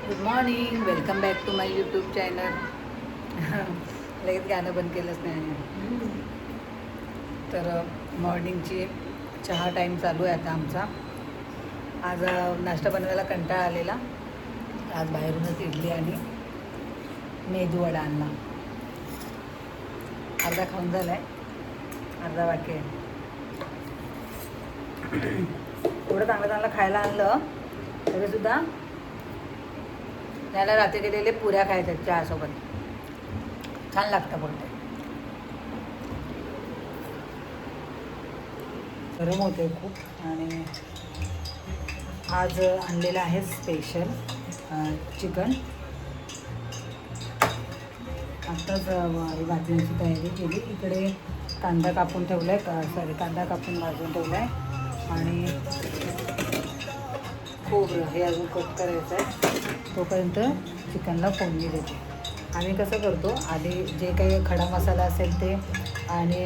Good morning, welcome back to my YouTube channel. लगेच गाणं बंद केलंच नाही. तर मॉर्निंगची चहा टाईम चालू आहे आता आमचा. आज नाश्ता बनवायला कंटाळा आलेला. आज बाहेरूनच इडली आणि मेदूवडा आणला. अर्धा खाऊन झाला आहे, अर्धा बाकी आहे. एवढं चांगलं चांगलं खायला आणलं तरीसुद्धा त्याला रात्री केलेले पुऱ्या खायच्या चहासोबत. छान लागतं बोलते. गरम होते खूप. आणि आज आणलेलं आहे स्पेशल चिकन. आत्ताच भाजण्याची तयारी केली. इकडे कांदा कापून ठेवला आहे, कांदा कापून भाजून ठेवला आहे. आणि खोबरं हे अजून कट करायचं आहे. तोपर्यंत चिकनला फोडणी देते. आम्ही कसं करतो, आधी जे काही खडा मसाला असेल ते आणि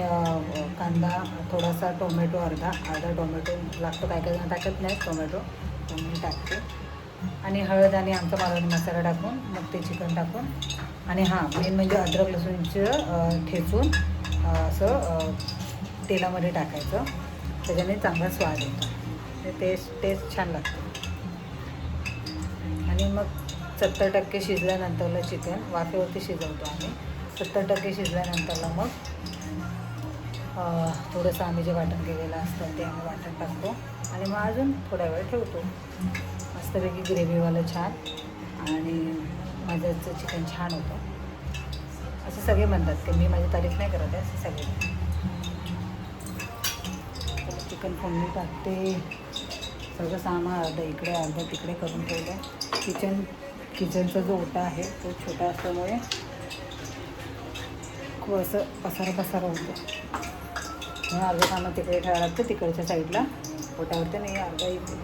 कांदा, थोडासा टोमॅटो, अर्धा टोमॅटो लागतो. काय काय टाकत नाही टोमॅटो, मी टाकते. आणि हळद आणि आमचा मालवणी मसाला टाकून मग ते चिकन टाकून. आणि हां, मेन म्हणजे अद्रक लसूणचं ठेचून असं तेलामध्ये टाकायचं. त्याच्याने चांगला स्वाद येतो. ते टेस्ट छान लागते. आणि मग 70% शिजल्यानंतरला चिकन वाफेवरती शिजवतो आम्ही. 70% शिजल्यानंतरला मग थोडंसं आम्ही जे वाटण केलेलं असतं ते आम्ही वाटण टाकतो. आणि मग अजून थोड्या वेळ ठेवतो. मस्तपैकी ग्रेव्हीवालं छान आणि माझं चिकन छान होतं. असं सगळे म्हणतात की मी माझी तारीफ नाही करत आहे, असं सगळे. चिकन फोडणी टाकते. सगळं सामान अर्धा इकडे अर्धा तिकडे करून ठेवलं आहे. किचनचा जो ओटा आहे तो छोटा असल्यामुळे खूप असं पसारा होतो. म्हणून अर्धं सामान तिकडे ठेवायला लागतं, तिकडच्या साईडला ओट्यावरती नाही, अर्धा इथे.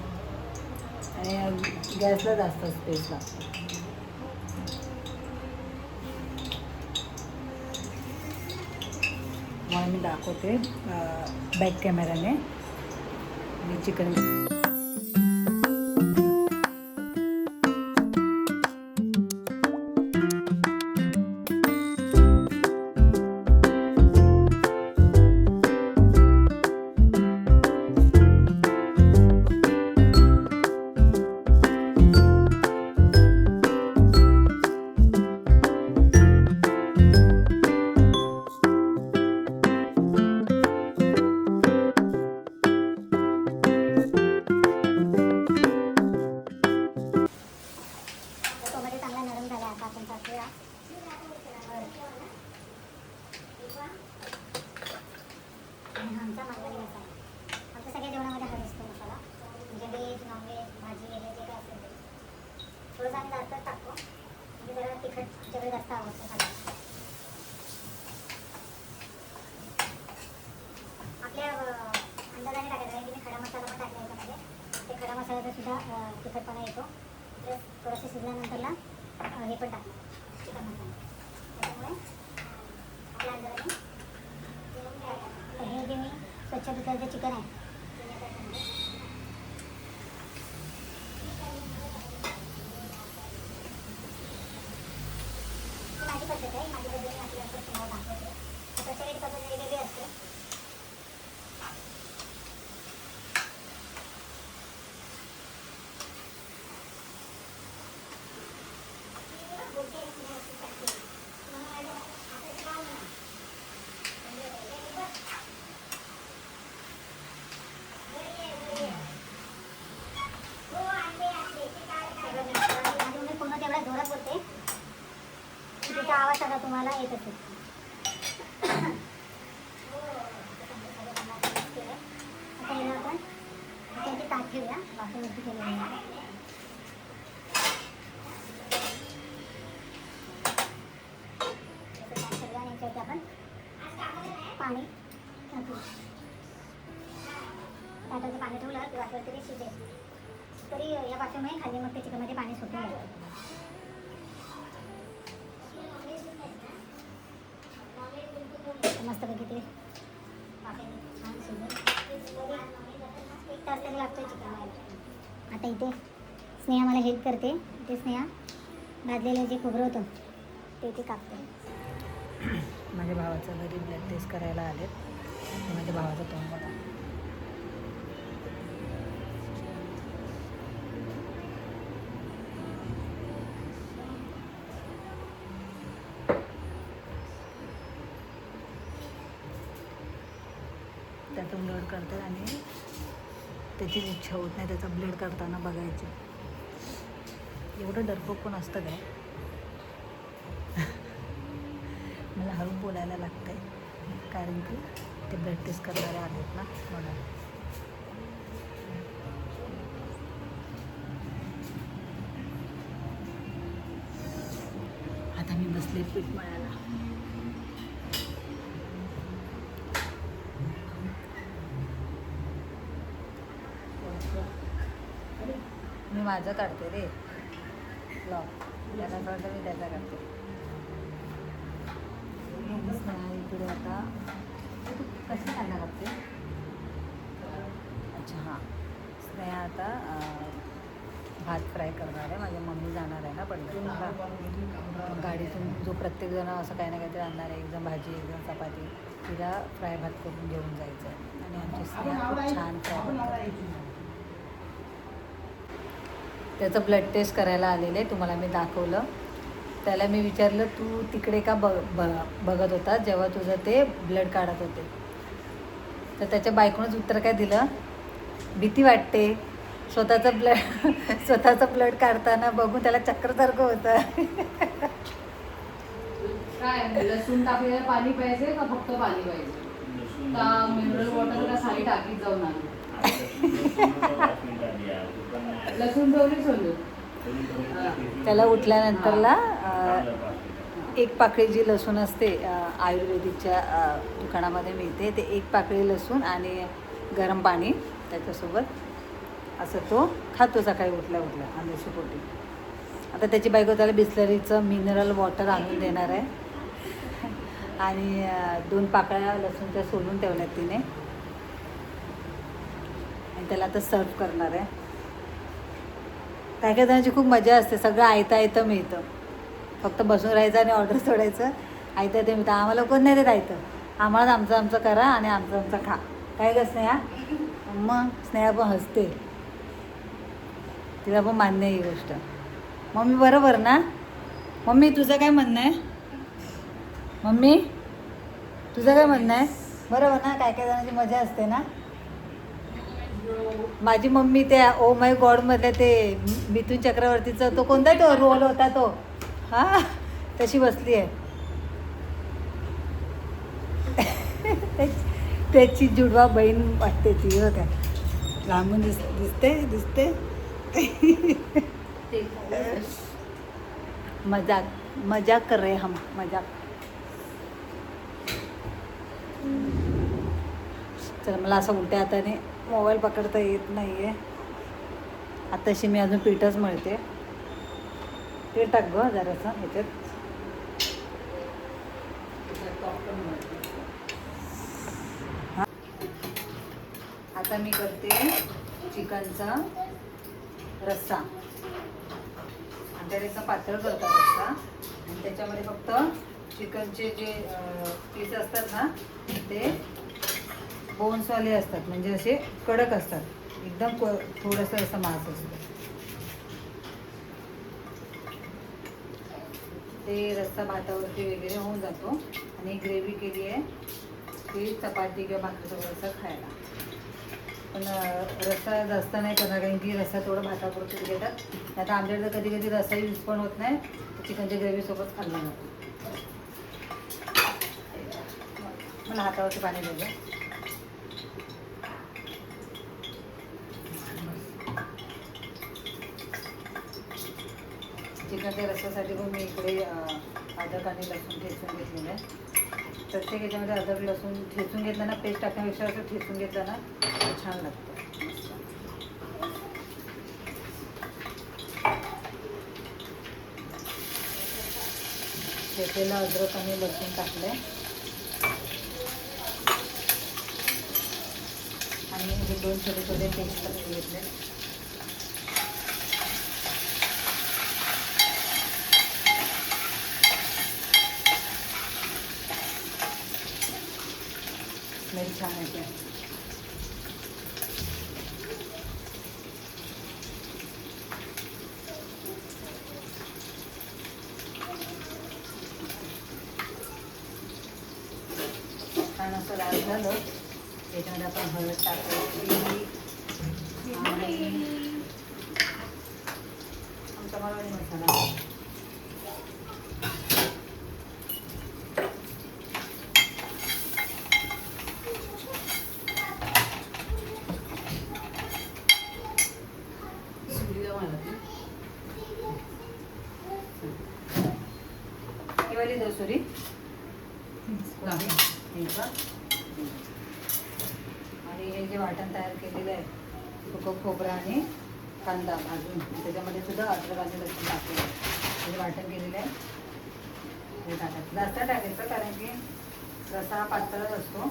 आणि गॅसला जास्त स्पेस लागतो. म्हणून मी दाखवते बॅक कॅमेराने मी चिकन. आमचा मालवणी मसाला आमच्या सगळ्या जेवणामध्ये हळद असतो मसाला. म्हणजे व्हेज नॉनव्हेज भाजी वगैरे जे काय असेल ते थोडंसं आम्ही जास्तच टाकतो. म्हणजे जरा तिखट आमच्याकडे जास्त आवडतं खायला. आपल्या अंदाजाने टाकायचं आहे की मी खडा मसाला पण टाकला याच्यामध्ये. ते खडा मसाल्याचा सुद्धा तिखटपणा येतो. प्लस थोडंसं शिजल्यानंतरला हे पण टाकणार चिकन मसाला. त्याच्यामुळे आपल्या अंदाजाने हे जे मी स्वच्छ धुतलेलं जे चिकन आहे माझी पद्धत आहे. माझी पद्धतीने आपल्याला तुम्हाला दाखवते. प्रत्येकाची पद्धत वेगवेगळी असते. त्याचा आवाज सगळा तुम्हाला येत असेल. आता याला आपण त्याची ताट ठेवूया. वाफेवरती केलेली आहे. आणि याच्यावरती आपण पाणी टाकू. ताटाचं पाणी ठेवलं की वाफेवरती ते शिजेल. तरी या वाफेमुळे खाली मग ते चिकनमध्ये पाणी सुटून जातं. मस्तपैकी ते छान शिजेल. 1 तास तरी लागतो चिकन व्हायला. आता इथे स्नेहा मला हेल्प करते. इथे स्नेहा भाजलेलं जे खोबरं होतं ते कापते. माझ्या भावाच्या घरी ब्लड टेस्ट करायला आलेत. माझ्या भावाचं तोंड बघा. त्यातून ब्लड काढतात आणि त्याचीच इच्छा होत नाही त्याचा ब्लड काढताना बघायची. एवढं डरपोक पण असतं काय? मला हळू बोलायला लागतं आहे कारण की ते ब्लड टेस्ट करणारे आलेत ना म्हणून. आता मी बसले पीठ मळायला. मी माझं काढते रे ब्लॉग. त्याला कळतं मी त्याचा काढते. इकडे आता कशी कांदा कापते. अच्छा हां, स्नेहा आता भात फ्राय करणार आहे. माझी मम्मी जाणार आहे ना पंढरपूरला. गाडीतून जो प्रत्येकजण असं काही ना काहीतरी आणणार आहे. एकजण भाजी, एकजण चपाती. तिला फ्राय भात करून घेऊन जायचं आहे. आणि आमची स्नेहा खूप छान फ्राय भात करते. त्याचं ब्लड टेस्ट करायला आलेलं आहे. तुम्हाला मी दाखवलं. त्याला मी विचारलं तू तिकडे का बघत होता जेव्हा तुझं ते ब्लड काढत होते. तर त्याच्या बायकोनंच उत्तर काय दिलं, भीती वाटते. स्वतःचं ब्लड काढताना बघून त्याला चक्करसारखं होतं. काय लसूण टाकलेलं पाणी पाहिजे का फक्त पाणी पाहिजे का मिनरल वॉटर का साई टाकीत जाऊन आणू. लसूण ठेवली सोलून. त्याला उठल्यानंतरला एक पाकळी जी लसूण असते आयुर्वेदिकच्या दुकानामध्ये मिळते ते एक पाकळी लसूण आणि गरम पाणी त्याच्यासोबत असं तो खातो सकाळी उठल्या अंदाशी पोटी. आता त्याची बायको त्याला बिस्लरीचं मिनरल वॉटर आणून देणार आहे. आणि 2 पाकळ्या लसूणच्या सोलून ठेवल्यात तिने आणि त्याला आता सर्व करणार आहे. काही काही जणांची खूप मजा असते. सगळं आयतं मिळतं. फक्त बसून राहायचं आणि ऑर्डर सोडायचं. आयतं मिळतं. आम्हाला कोण नाही देत आयतं. आम्हाला आमचं करा आणि आमचं खा. काय गं स्नेहा? मग स्नेहा पण हसते. तिला पण मान्य आहे ही गोष्ट. मम्मी बरोबर ना? मम्मी तुझं काय म्हणणं आहे? मम्मी तुझं काय म्हणणं आहे? बरोबर ना? काय काय जणांची मजा असते ना. माझी मम्मी त्या ओ माय गॉडमध्ये ते मिथुन चक्रवर्तीचा तो कोणता तो रोल होता तो हां तशी बसली आहे. त्याची जुडवा बहीण वाटते ती. हो काय लांबून दिसते. मजाक कर रहे हम. मजाक. चला मला असं उलट्या हाताने मोबाईल पकडता येत नाही आहे. आताशी मी अजून पीठच मळते. पीठ टाक गं जरासं ह्याच्यात. आता मी करते चिकनचा रस्सा. आमच्याकडे पातळ करतात रस्सा आणि त्याच्यामध्ये फक्त चिकनचे जे पीस असतात ना ते बोन्सवाले असतात. म्हणजे असे कडक असतात. एकदम थोडंसं असं मांस असतं. ते रस्सा भातावरती वगैरे होऊन जातो. आणि ग्रेव्ही केली आहे ती चपाती किंवा भाकरीसोबत असं खायला. पण रस्सा जास्त नाही करणार कारण की रस्सा थोडं भातापुरती घेतात. आता आमच्याकडे कधी कधी रस्सा यूज पण होत नाही. चिकनच्या ग्रेव्हीसोबत खाल्लं जातं. मला हातावरती पाणी द्यायचं. चिकनच्या रस्स्यासाठी पण मी इकडे अद्रक आणि लसूण ठेचून घेतलेलं आहे. प्रत्येक याच्यामध्ये अद्रक लसूण ठेचून घेतलं ना पेस्ट टाकण्यापेक्षा असं ठेचून घेतलं ना छान लागतं. ठेचलेलं अद्रक आणि लसूण टाकलं आहे आणि हे 2 छोटे छोटे तेजपत्ते घेतले. छान येते. छान असं लाल झालं त्याच्यामध्ये आपण हळद टाकायची आणि आमचा मालवणी मसाला. ही वाली दोसुरी आणि हे जे वाटण तयार केलेलं आहे सुकं खोबरं आणि कांदा भाजून त्याच्यामध्ये सुद्धा अद्रक आणि लसूण टाकलेलं आहे. हे वाटण केलेलं आहे हे टाकायचं. जास्त टाकायचं कारण की रसा पातळच असतो.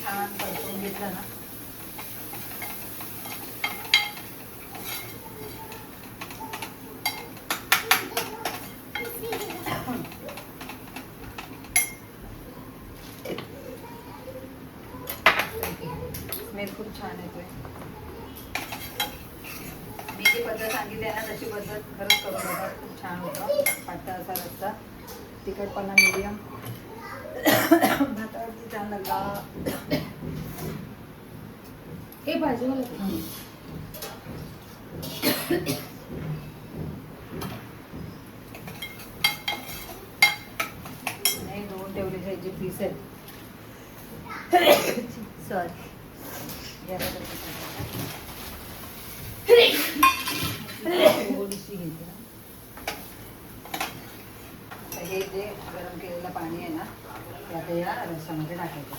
छान परतून घेतलं ना स्मेल खूप छान येतोय. मी जी पद्धत सांगितली आहे ना तशी पद्धत खरंच करून बघा. खूप छान होतं. पातळ असा रस्सा, तिखटपणा मीडियम, भातावरती छान लागला. हे भाजी मला नाही दोन ठेवलेले जे पीस आहेत सॉरी थोडीशी घेते. हे जे गरम केलेलं पाणी आहे ना ते आता या रस्स्यामध्ये टाकायचं.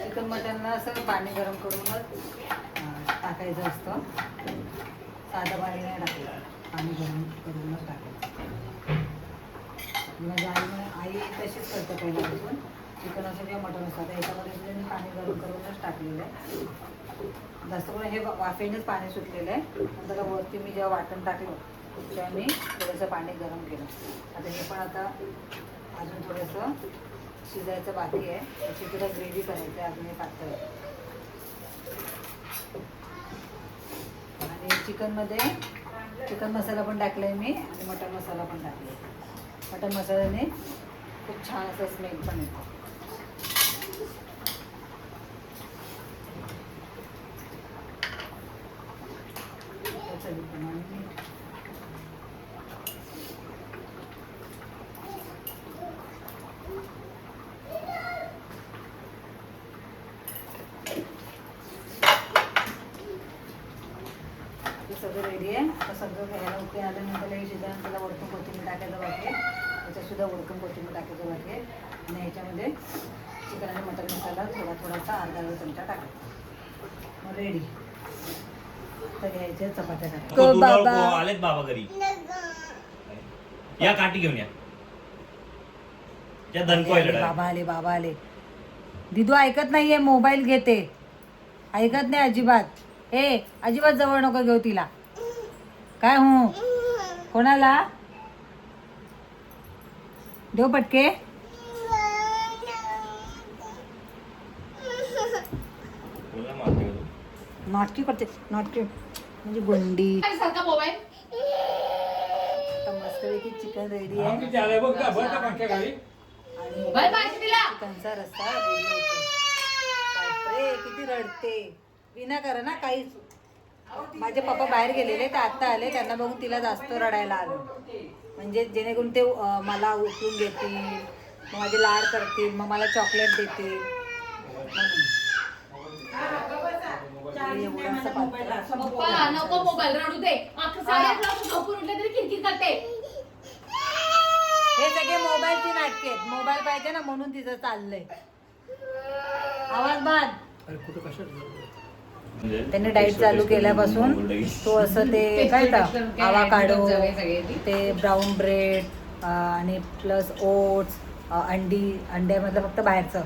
चिकन मटनला असं पाणी गरम करूनच टाकायचं असतं. साधं पाणी नाही टाकायचं, पाणी गरम करूनच टाकायचं. माझ्या आई तशीच करते पहिल्यापासून. चिकन असं किंवा मटन असतं याच्यामध्ये सुद्धा मी पाणी गरम करूनच टाकलेलं आहे. जास्त करून हे वाफेनेच पाणी सुटलेलं आहे. नंतर वरती मी जेव्हा वाटण टाकलं तेव्हा मी थोडंसं पाणी गरम केलं. आता हे पण आता अजून थोडंसं शिजायचं बाकी आहे. त्याची थोडं ग्रेव्ही करायचं आहे अजून हे पातळ. आणि चिकनमध्ये चिकन मसाला पण टाकला आहे मी आणि मटन मसाला पण टाकला आहे. मटन मसाल्याने खूप छान असं स्मेल पण येतो. सगळं रेडी आहे. आता सगळं घ्यायला उकळी आल्यानंतर हे शिजल्यानंतर त्याला वरतून कोथिंबीर टाकायचं बाकी आहे. त्याच्यातसुद्धा वरतून कोथिंबीर टाकायचं बाकी आहे. आणि ह्याच्यामध्ये चिकन आणि मटन मसाला थोडासा अर्धा चमचा टाकायचा. मग रेडी. तर घ्यायच्या चपात्या टाकायच्या. आलेत बाबा घरी. या काठी घेऊन या. बाबा आले. दिदू ऐकत नाहीये, मोबाईल घेते. ऐकत नाही अजिबात. अजिबात जवळ नको घेऊ तिला. काय कोणाला देऊ पटके. नाटकी करते, नाटकी म्हणजे गुंडी. मोबाईल आता मस्तपैकी चिकन रेडी आहे आणि चिकनचा रस्सा रेडी होतो. बापरे किती रडते. विना करा ना काहीच. माझे पप्पा बाहेर गेलेले ते आत्ता आले. त्यांना बघून तिला जास्त रडायला आलं. म्हणजे जेणेकरून ते मला उचलून घेतील, मग माझे लाड करतील, मग मला चॉकलेट देतील म्हणून. पप्पा नको मोबाईल रडू दे. झोपून उठले तरी किरकिर करते. हे सगळे मोबाईलची नाटके आहेत. मोबाईल पाहिजे ना म्हणून तिचं चाललंय. आवाज बाद. त्याने डाएट चालू केल्यापासून तो असं ते काय आवाकाडो, ते ब्राऊन ब्रेड आणि प्लस ओट्स, अंड्यामधलं फक्त बाहेरचं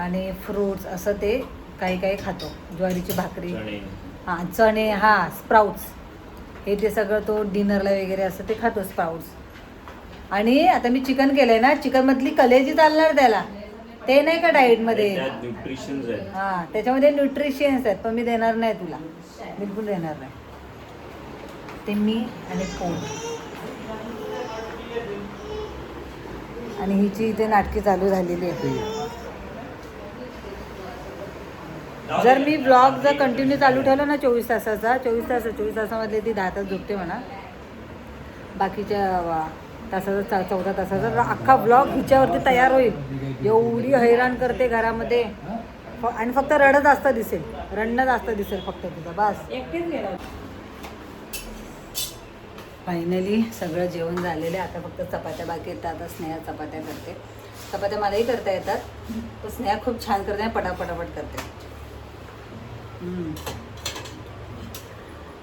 आणि फ्रूट्स असं ते काही काही खातो. ज्वारीची भाकरी, चणे, स्प्राउट्स हे ते सगळं तो डिनरला वगैरे असं ते खातो स्प्राउट्स. आणि आता मी चिकन केलंय ना, चिकनमधली कलेजी चालणार त्याला, ते नाही का डाएटमध्ये. न्यूट्रिशन्स आहेत. हां त्याच्यामध्ये न्यूट्रिशियन्स आहेत, पण मी देणार नाही तुला, बिलकुल देणार नाही. ते मी आणि पोट. आणि हिची इथे नाटकी चालू झालेली आहे. जर मी ब्लॉग जर कंटिन्यू चालू ठेवला ना 24 तासामधले ती 10 तास झोपते म्हणा. बाकीच्या तासाचा 14 तासाचा अख्खा ब्लॉग हिच्यावरती तयार होईल. एवढी हैराण करते घरामध्ये. आणि फक्त रडत असता दिसेल, रडणं जास्त दिसेल फक्त तिथं बस. एकटेच गेला. फायनली सगळं जेवण झालेलं आहे. आता फक्त चपात्या बाकी येतात. आता स्नेहा चपात्या करते. चपात्या मलाही करता येतात, तर स्नेहा खूप छान करते आणि पटापट करते.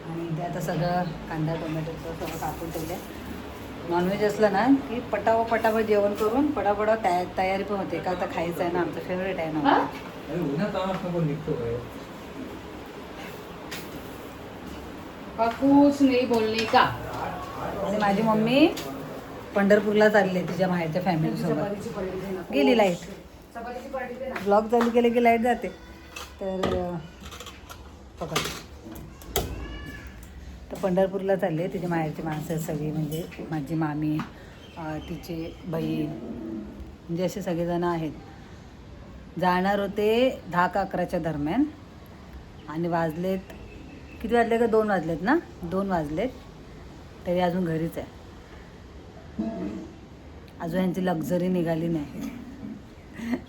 आणि ते आता सगळं कांदा टोमॅटोचं सगळं कापून ठेवलं. नॉनव्हेज असलं ना की पटापट जेवण करून पटापट तयारी पण होते. का तर खायचं आहे ना, आमचं फेवरेट आहे ना. कुछ नाही बोलणे का. आणि माझी मम्मी पंढरपूरला चालली आहे तिच्या माहेरच्या फॅमिलीसोबत. गेली लाईट. ब्लॉग चालू केले की लाईट जाते. तर पंढरपूरला चालले तिच्या माहेरची माणसं सगळी, म्हणजे माझी मामी, तिची बहीण, म्हणजे असे सगळेजण आहेत. जाणार होते 10 का 11च्या दरम्यान. आणि वाजलेत किती वाजले का 2 वाजलेत ना, 2 वाजलेत तरी अजून घरीच आहे. अजून यांची लक्झरी निघाली नाही.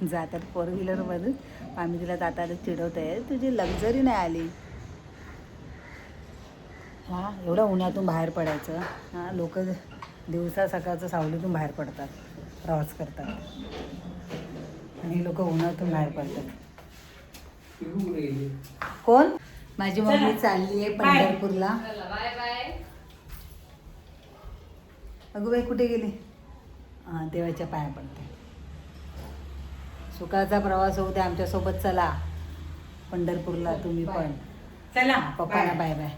जातात 4 व्हीलरमधून. आम्ही तिला जाताना चिडवत आहे, तुझी लक्झरी नाही आली. हां एवढं उन्हातून बाहेर पडायचं. हां लोक दिवसा सकाळचं सावलीतून बाहेर पडतात, प्रवास करतात. आणि लोक उन्हातून बाहेर पडतात. कोण? माझी मम्मी चालली आहे पंढरपूरला. Bye bye. अगं बाई कुठे गेली? हां देवाच्या पाया पडते. सुखाचा प्रवास होऊ दे आमच्यासोबत. चला पंढरपूरला तुम्ही पण. चला पप्पाला बाय बाय.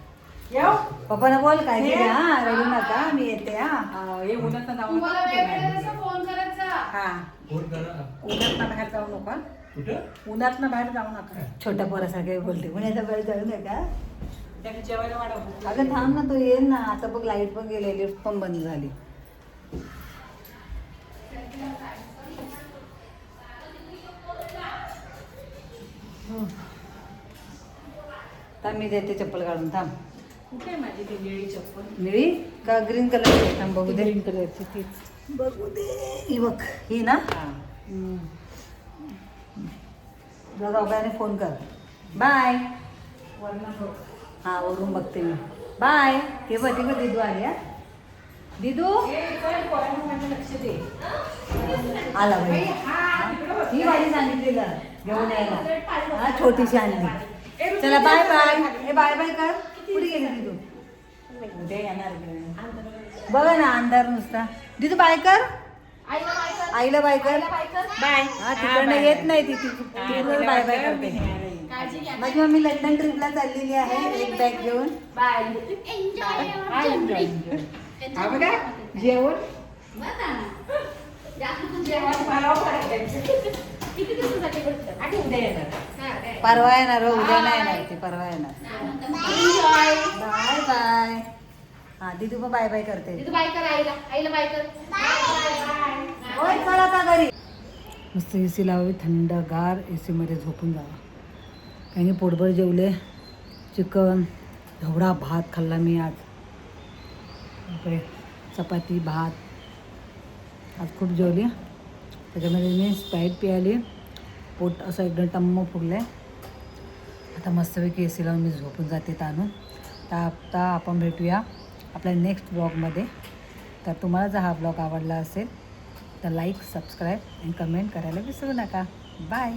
पप्पाला बोल काय केलं. हां रडू नका, मी येते. हां हे उन्हात जाऊ नका. फोन करायचा. हां उन्हात बाहेर जाऊ नका. उन्हात बाहेर जाऊ नका. छोट्या पोरासारखे बोलते, उन्हाच्या बाहेर जाऊ नका. जेवायला वाढव. अगं थांब ना, तो येईल ना. आता बघ लाईट पण गेली, लिफ्ट पण बंद झाली. थांब मी देते चप्पल काढून. थांब. कुठे माझी ती निळी चप्पल? निळी का ग्रीन कलरची? थांब बघू दे. ग्रीन कलरची तीच बघू दे. ही बघ ही ना. तुला दोघांनी फोन कर. बाय. हां वरून बघते मी. बाय. ते बघ ती दिदू आली. हा दिदू लक्ष दे. आला बाई. ही वाली सांगितलेलं घेऊन यायला. हा छोटीशी आणली. चला बाय बाय. हे बाय बाय कर. कुठे गेली दिदू? उद्या येणार. बघा ना अंधार नुसता. दिदू बाय कर. आईला बाय कर. बाय. हा तिकडनं येत नाही ती. तिकडून बाय बाय करते. माझी मम्मी लंडन ट्रिपला चाललेली आहे एक बॅग घेऊन. बाय. जेवण परवा येणार. उद्या नाही येणार ती, परवा येणार. Bye bye. हा दीदू पण बाय बाय करते. बाय कर आईला. आईला बाय कर. होय चला आता घरी. मस्त एसी लावावी, थंडगार एसीमध्ये झोपून जावं. काही नाही पोटभर जेवले. चिकन एवढा भात खाल्ला मी आज. बापरे. चपाती भात आज खूप जेवली. त्याच्यामध्ये मी स्प्राईट प्यायली. पोट असं एकदम टम्म फुगलं आहे. आता मस्तपैकी एसी लावून मी झोपून जाते ताणून. तर आता आपण भेटूया आपल्या नेक्स्ट ब्लॉगमध्ये. तर तुम्हाला जर हा ब्लॉग आवडला असेल तर लाईक, सबस्क्राईब आणि कमेंट करायला विसरू नका. बाय.